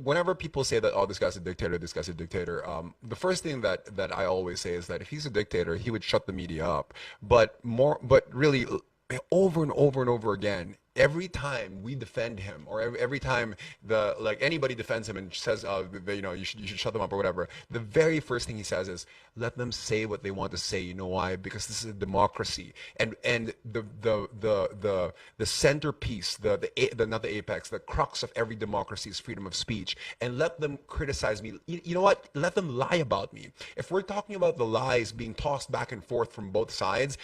whenever people say that, oh, this guy's a dictator, this guy's a dictator, the first thing that I always say is that if he's a dictator, he would shut the media up. But really, over and over and over again, every time we defend him, or every time anybody defends him and says, you should shut them up or whatever, the very first thing he says is, let them say what they want to say. You know why? Because this is a democracy, and the centerpiece, the not the apex, the crux of every democracy is freedom of speech. And let them criticize me. You know what? Let them lie about me. If we're talking about the lies being tossed back and forth from both sides,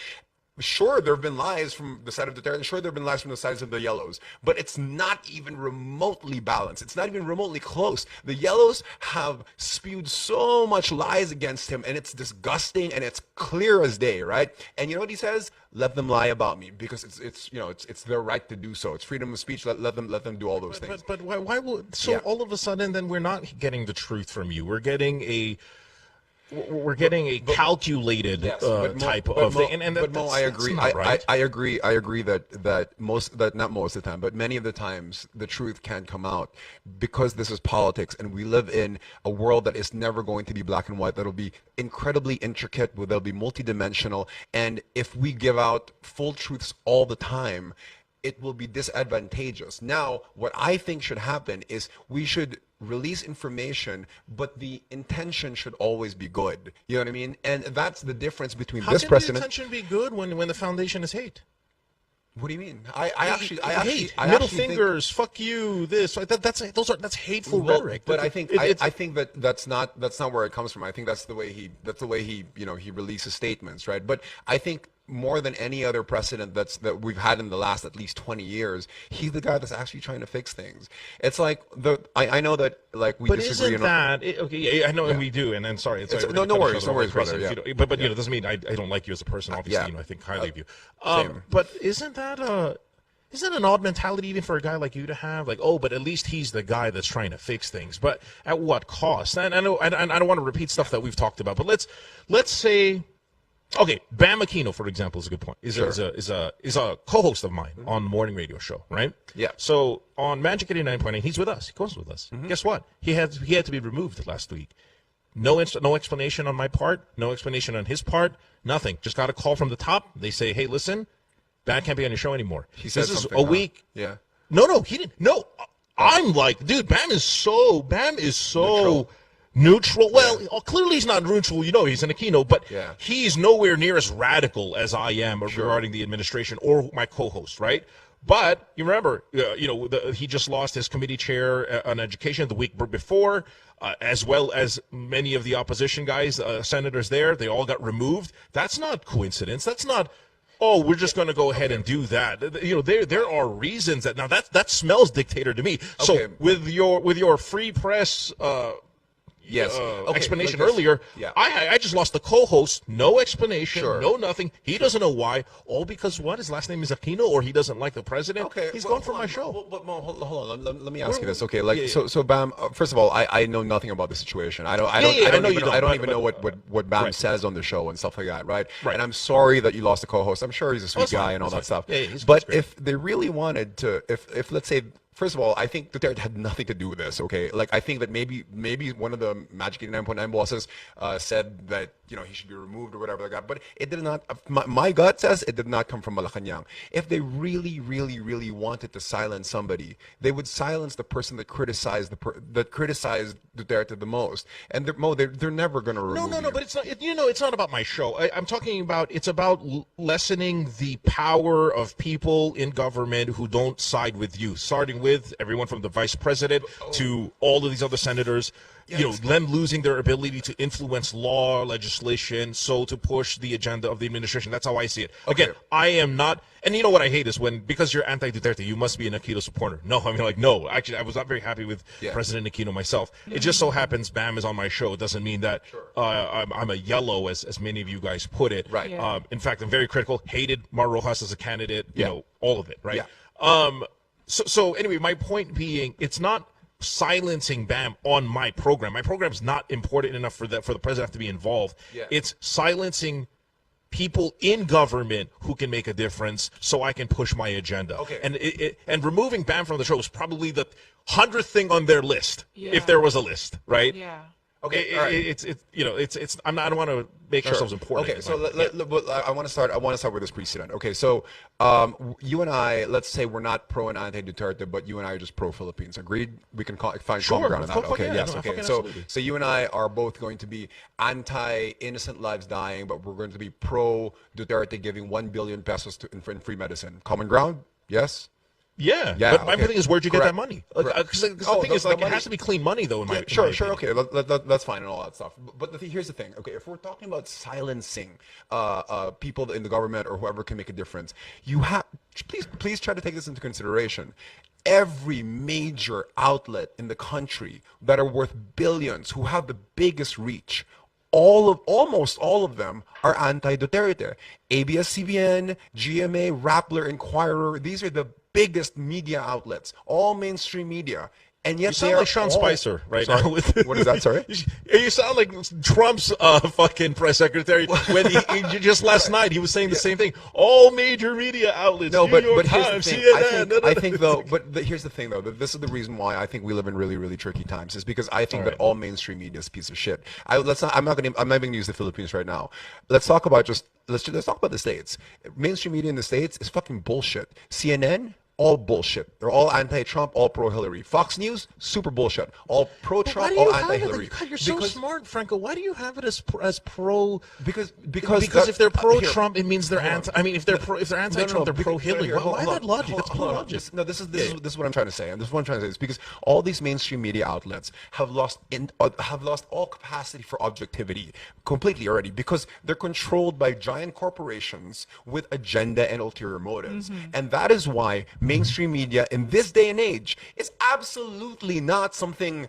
sure, there have been lies from the side of Duterte. Sure, there have been lies from the sides of the Yellows. But it's not even remotely balanced. It's not even remotely close. The Yellows have spewed so much lies against him, and it's disgusting, and it's clear as day, right? And you know what he says? Let them lie about me, because it's their right to do so. It's freedom of speech. Let them do all those things. But why will all of a sudden then we're not getting the truth from you? We're getting a calculated type of thing, but Mo, I agree. Right. I agree that not most of the time, but many of the times, the truth can't come out because this is politics, and we live in a world that is never going to be black and white. That'll be incredibly intricate. They'll be multidimensional, and if we give out full truths all the time, it will be disadvantageous. Now, what I think should happen is we should release information, but the intention should always be good. You know what I mean? And that's the difference between this president. How can the intention be good when the foundation is hate? What do you mean? I actually middle fingers, fuck you, this, that's hateful rhetoric. But I think that's not where it comes from. I think that's the way he he releases statements, right? But I think more than any other precedent that we've had in the last at least 20 years, he's the guy that's actually trying to fix things. It's like I know that we disagree. Isn't that okay? I know, and we do. And then sorry, no worries, brother. Yeah. But it doesn't mean I don't like you as a person. Obviously, I think highly of you. But isn't that an odd mentality even for a guy like you to have? Like, oh, but at least he's the guy that's trying to fix things. But at what cost? And I know I don't want to repeat stuff that we've talked about. But let's say. Okay, Bam Aquino, for example, is a good point. Is a co-host of mine on the morning radio show, right? Yeah. So on Magic 89.8, he's with us. He goes with us. Guess what? He had to be removed last week. No explanation on my part. No explanation on his part. Nothing. Just got a call from the top. They say, hey, listen, Bam can't be on your show anymore. He said this is a week. Yeah. No, he didn't. No, I'm like, dude, Bam is so neutral. Well, clearly he's not neutral. He's an Aquino, but he's nowhere near as radical as I am regarding the administration or my co-host, right? But you remember, he just lost his committee chair on education the week before, as well as many of the opposition guys, senators there. They all got removed. That's not coincidence. That's not. Oh, we're just going to go ahead and do that. There are reasons that smells dictator to me. So with your free press. Explanation earlier. Yeah. I just lost the co-host. No explanation. No nothing. He doesn't know why. All because what? His last name is Aquino, or he doesn't like the president. Okay, he's going for my show. But hold on. Let me ask you this. Okay, so Bam. First of all, I know nothing about the situation. I don't even know what Bam says on the show and stuff like that. Right. And I'm sorry that you lost the co-host. I'm sure he's a sweet guy and all that stuff. But if they really wanted to, if let's say. First of all, I think Duterte had nothing to do with this, okay? I think that maybe one of the Magic 89.9 bosses said that, he should be removed or whatever like that. But it did not, my gut says it did not come from Malacanang. If they really, really, really wanted to silence somebody, they would silence the person that criticized Duterte the most. And they're never going to remove No, but it's not, it's not about my show. I'm talking about, it's about lessening the power of people in government who don't side with you, starting with everyone from the vice president to all of these other senators, them losing their ability to influence law, legislation, so to push the agenda of the administration. That's how I see it. Again, I am not, and you know what I hate is because you're anti-Duterte, you must be an Aquino supporter. No, no. Actually, I was not very happy with President Aquino myself. It just so happens Bam is on my show. It doesn't mean that I'm a yellow, as many of you guys put it. Right. In fact, I'm very critical. Hated Mar Rojas as a candidate. All of it. Right. So anyway, my point being, it's not silencing Bam on my program. My program's not important enough for the president to be involved. It's silencing people in government who can make a difference so I can push my agenda. Okay. And removing Bam from the show was probably the 100th thing on their list, if there was a list, right? Yeah. Okay, all right. I don't want to make ourselves important. Okay, so I want to start. I want to start with this precedent. Okay, so you and I, let's say we're not pro and anti-Duterte, but you and I are just pro Philippines. Agreed? We can find common ground on that. Okay, yes. Okay, so you and I are both going to be anti-innocent lives dying, but we're going to be pro Duterte giving 1 billion pesos in free medicine. Common ground? Yes. Yeah, but my thing is, where'd you get that money? Because the thing is, like, it has to be clean money, though. In my sure, opinion. okay, that's fine and all that stuff. But here's the thing, okay, if we're talking about silencing people in the government or whoever can make a difference, you have please try to take this into consideration. Every major outlet in the country that are worth billions, who have the biggest reach, almost all of them are anti-Duterte. ABS-CBN, GMA, Rappler, Inquirer, these are the biggest media outlets, all mainstream media. And yet you sound like Sean Spicer right now. What is that? Sorry. You sound like Trump's fucking press secretary when he just last night he was saying the same thing. All major media outlets. No, New but York here's Times, the thing. CNN, I think though. Here's the thing though. This is the reason why I think we live in really, really tricky times. Is because I think that all mainstream media is a piece of shit. I'm not even going to use the Philippines right now. Let's talk about let's talk about the States. Mainstream media in the States is fucking bullshit. CNN. All bullshit. They're all anti-Trump, all pro-Hillary. Fox News, super bullshit. All pro-Trump, all anti-Hillary. God, you're so smart, Franco. Why do you have it as pro? Because if they're pro-Trump, it means they're anti. I mean, if they're anti-Trump, they're pro-Hillary. Why that logic? That's poor logic. No, this is what I'm trying to say. And this is what I'm trying to say. It's because all these mainstream media outlets have lost all capacity for objectivity completely already, because they're controlled by giant corporations with agenda and ulterior motives, and that is why mainstream media in this day and age is absolutely not something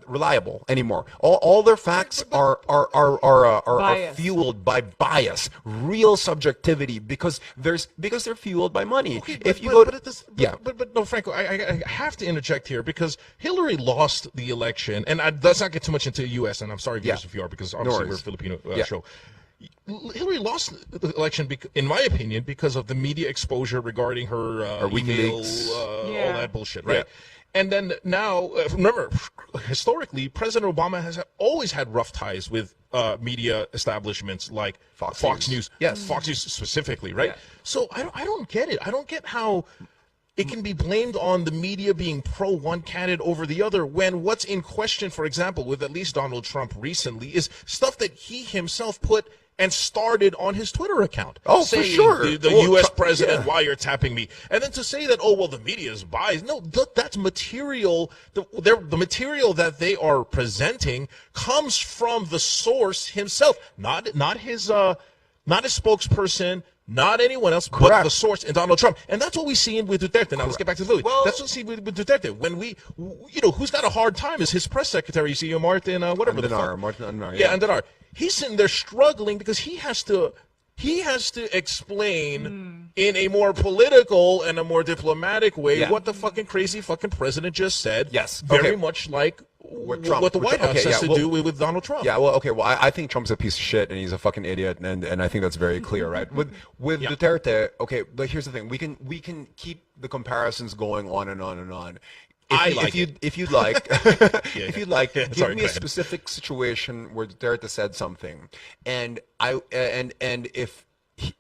reliable anymore. All their facts are fueled by bias, real subjectivity, because they're fueled by money. Okay, but no, Franco, I have to interject here because Hillary lost the election, and let's not get too much into the U.S. And I'm sorry, viewers, if you are, because obviously we're a Filipino show. Hillary lost the election, in my opinion, because of the media exposure regarding her emails, all that bullshit, right? Yeah. And then now, remember, historically, President Obama has always had rough ties with media establishments like Fox News. Yes, Fox News specifically, right? Yeah. So I don't get it. I don't get how it can be blamed on the media being pro one candidate over the other, when what's in question, for example, with at least Donald Trump recently, is stuff that he himself put and started on his Twitter account. Oh, saying, for sure. The U.S. president, wiretapping me. And then to say that, the media is biased. No, that's material. The material that they are presenting comes from the source himself, not his spokesperson, not anyone else, but the source in Donald Trump. And that's what we see with Duterte. Now, let's get back to the Philly. That's what we see with Duterte. When who's got a hard time is his press secretary. You see, Martin, whatever the fuck. Martin Andinar, yeah, Andinar. He's sitting there struggling because he has to explain in a more political and a more diplomatic way what the fucking crazy fucking president just said. Yes. Very much like what the White House has to do with Donald Trump. Yeah, I think Trump's a piece of shit and he's a fucking idiot, and I think that's very clear, right? With Duterte, but here's the thing. We can keep the comparisons going on and on and on. If you'd like, give me a specific situation where Duterte said something, and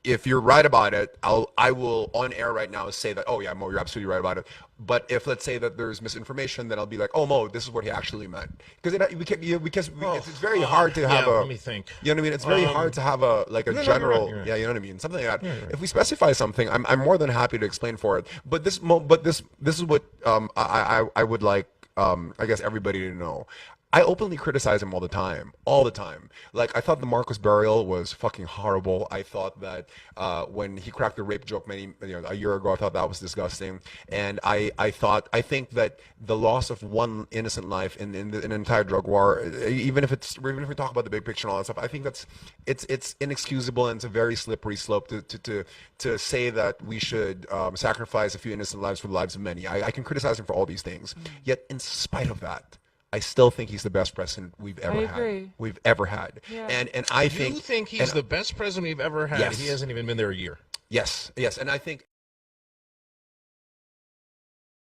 if you're right about it, I will on air right now say that, oh yeah, Mo, you're absolutely right about it. But if let's say that there's misinformation, then I'll be like, oh Mo, this is what he actually meant. Because it's very hard to have let me think. You know what I mean? It's very hard to have a general. Right. Yeah, you know what I mean? Something like that. Right. If we specify something, I'm more than happy to explain for it. But this is what I would like I guess everybody to know. I openly criticize him all the time. Like, I thought the Marcos burial was fucking horrible. I thought that when he cracked the rape joke a year ago, I thought that was disgusting. And I think that the loss of one innocent life in an entire drug war, even if we talk about the big picture and all that stuff, I think it's inexcusable, and it's a very slippery slope to say that we should sacrifice a few innocent lives for the lives of many. I can criticize him for all these things. Yet, in spite of that, I still think he's the best president we've ever agree. had. We've ever had. Yeah. And I You think think he's the best president we've ever had? Yes. He hasn't even been there a year. yes, and I think